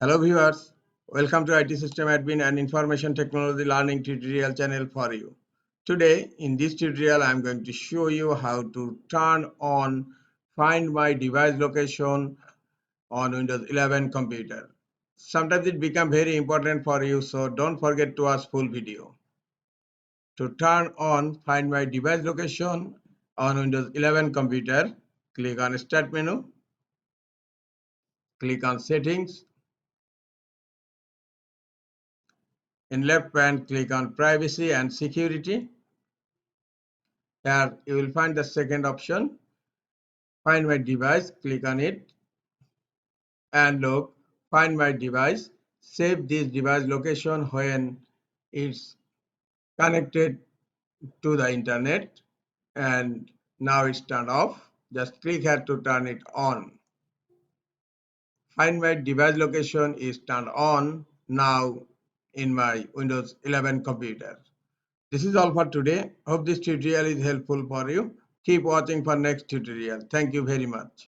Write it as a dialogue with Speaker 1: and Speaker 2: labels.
Speaker 1: Hello viewers, welcome to IT System Admin and Information Technology Learning tutorial channel for you. Today in this tutorial I am going to show you how to turn on Find My Device Location on Windows 11 computer. Sometimes it becomes very important for you, so don't forget to watch full video. To turn on Find My Device Location on Windows 11 computer, click on Start menu, click on Settings. In left pane, click on Privacy and Security. Here you will find the second option, Find My Device. Click on it and look, Find My Device. Save this device location when it's connected to the internet, and now it's turned off. Just click here to turn it on. Find My Device location is turned on now in my Windows 11 computer. This is all for today. Hope this tutorial is helpful for you. Keep watching for next tutorial. Thank you very much.